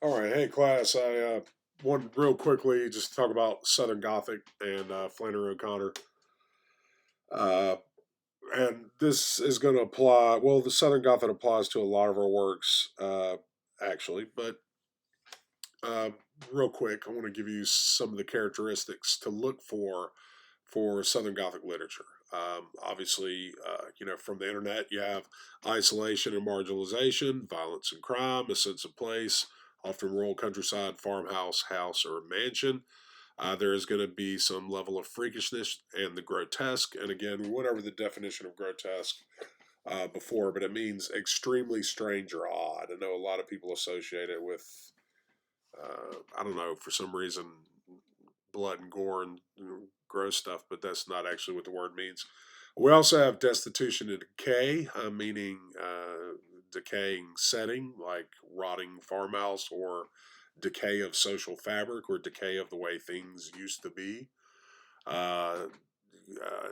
All right, hey class. I wanted real quickly just to talk about Southern Gothic and Flannery O'Connor. Uh, and this is going to apply. Well, the Southern Gothic applies to a lot of our works, actually. But uh, real quick, I want to give you some of the characteristics to look for Southern Gothic literature. Obviously, from the internet, you have isolation and marginalization, violence and crime, a sense of place, often rural countryside, farmhouse, house, or mansion. There is going to be some level of freakishness and the grotesque. And again, we went over the definition of grotesque before, but it means extremely strange or odd. I know a lot of people associate it with, I don't know, for some reason, blood and gore and gross stuff, but that's not actually what the word means. We also have destitution and decay, meaning decaying setting, like rotting farmhouse, or decay of social fabric, or decay of the way things used to be. Uh,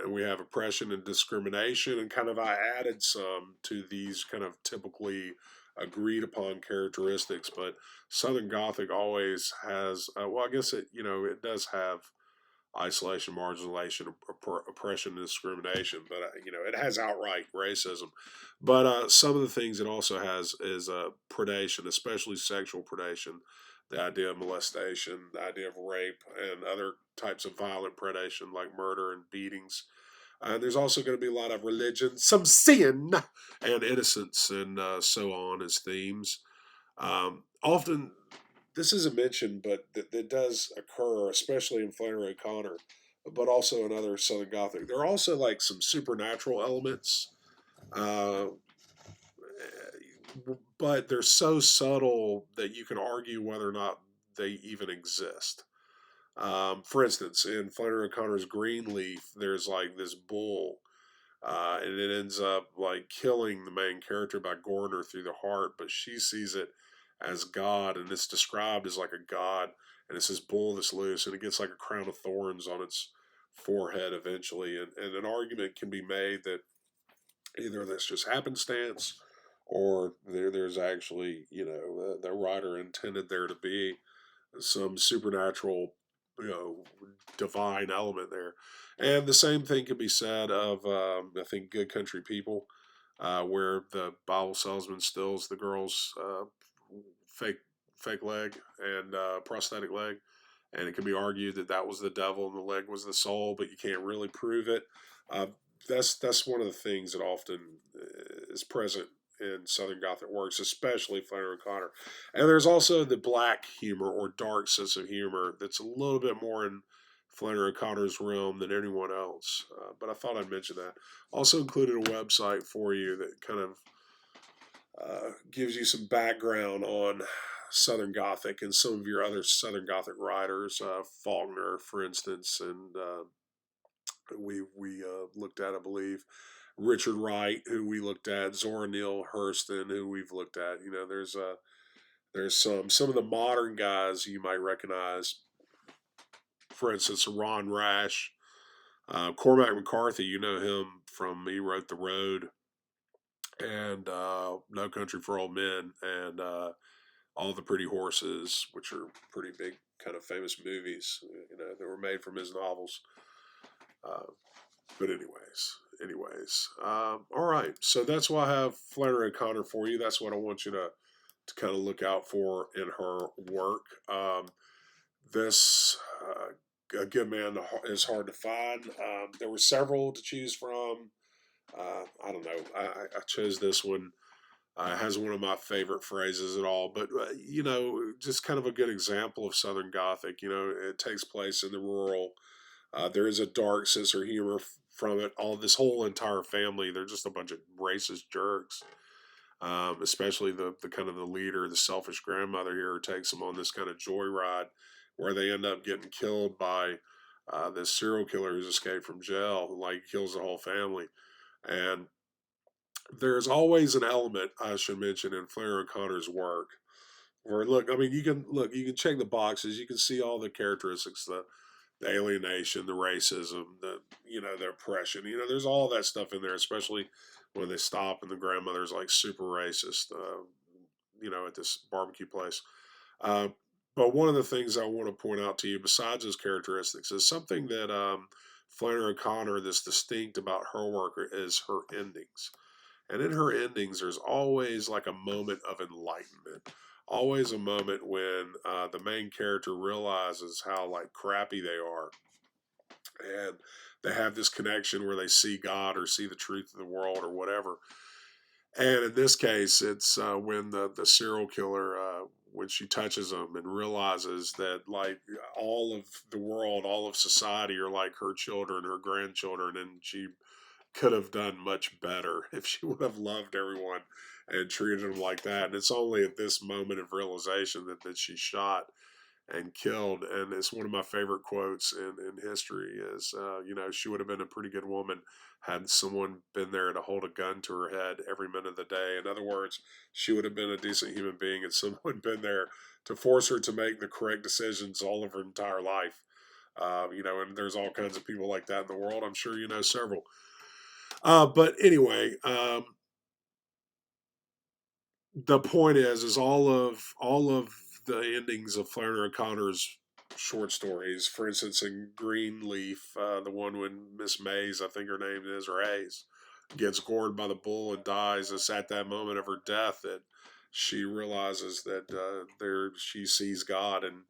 we have oppression and discrimination, and kind of I added some to these kind of typically agreed upon characteristics. But Southern Gothic always has, well, I guess it does have isolation, marginalization, oppression, and discrimination. But it has outright racism. But some of the things it also has is predation, especially sexual predation, the idea of molestation, the idea of rape, and other types of violent predation like murder and beatings. And there's also going to be a lot of religion, some sin, and innocence, and so on as themes. Often, this isn't mentioned, but that does occur, especially in Flannery O'Connor, but also in other Southern Gothic. There are also like some supernatural elements, uh, but they're so subtle that you can argue whether or not they even exist. For instance, in Flannery O'Connor's Greenleaf, there's like this bull, and it ends up like killing the main character by goring her through the heart, but she sees it as God, and it's described as like a god, and it's this bull that's loose, and it gets like a crown of thorns on its forehead eventually, and an argument can be made that either that's just happenstance, or there's actually the writer intended there to be some supernatural, you know, divine element there. And the same thing can be said of, I think, Good Country People, where the Bible salesman steals the girl's fake fake leg and prosthetic leg, and it can be argued that that was the devil and the leg was the soul, but you can't really prove it. Uh, that's one of the things that often is present in Southern Gothic works, especially Flannery O'Connor. And there's also the black humor or dark sense of humor that's a little bit more in Flannery O'Connor's realm than anyone else. But I thought I'd mention that. Also included a website for you that kind of gives you some background on Southern Gothic and some of your other Southern Gothic writers, Faulkner, for instance, and we looked at, I believe, Richard Wright, who we looked at, Zora Neale Hurston, who we've looked at. There's some of the modern guys you might recognize. For instance, Ron Rash, Cormac McCarthy. You know him from he wrote The Road and No Country for Old Men and All the Pretty Horses, which are pretty big kind of famous movies. That were made from his novels. Uh, but all right. So that's why I have Flannery O'Connor for you. That's what I want you to kind of look out for in her work. This A Good Man is hard to find. There were several to choose from. I don't know. I chose this one. It has one of my favorite phrases at all, but just kind of a good example of Southern Gothic. It takes place in the rural. There is a dark sense of humor from it. All this whole entire family, they're just a bunch of racist jerks. Especially the kind of the leader, the selfish grandmother here, takes them on this kind of joyride where they end up getting killed by this serial killer who's escaped from jail, like kills the whole family. And there's always an element I should mention in Flair O'Connor's work where you can check the boxes, you can see all the characteristics, the alienation, the racism, the oppression. There's all that stuff in there, especially when they stop and the grandmother's like super racist. At this barbecue place. Uh, but one of the things I want to point out to you, besides those characteristics, is something that Flannery O'Connor that's distinct about her work is her endings. And in her endings, there's always like a moment of enlightenment. Always a moment when the main character realizes how like crappy they are, and they have this connection where they see God or see the truth of the world or whatever. And in this case, it's when the serial killer, when she touches him and realizes that like all of the world, all of society are like her children, her grandchildren, and she could have done much better if she would have loved everyone and treated them like that. And it's only at this moment of realization that she shot and killed. And it's one of my favorite quotes in history is, she would have been a pretty good woman had someone been there to hold a gun to her head every minute of the day. In other words, she would have been a decent human being had someone been there to force her to make the correct decisions all of her entire life. And there's all kinds of people like that in the world. I'm sure you know several. But anyway, the point is all of the endings of Flannery O'Connor's short stories. For instance, in Greenleaf, the one when Miss Mays, I think her name is, or Hayes, gets gored by the bull and dies. It's at that moment of her death that she realizes that there she sees God and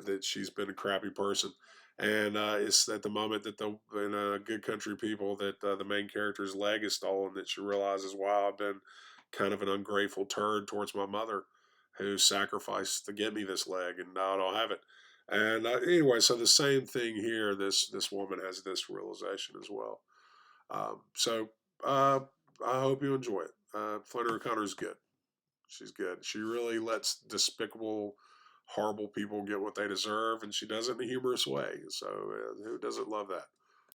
that she's been a crappy person. And it's at the moment that the in Good Country People that the main character's leg is stolen that she realizes, wow, I've been kind of an ungrateful turd towards my mother who sacrificed to get me this leg, and now I don't have it. And anyway, so the same thing here. This woman has this realization as well. So uh, I hope you enjoy it. Flannery O'Connor is good. She's good. She really lets despicable, horrible people get what they deserve, and she does it in a humorous way. So who doesn't love that?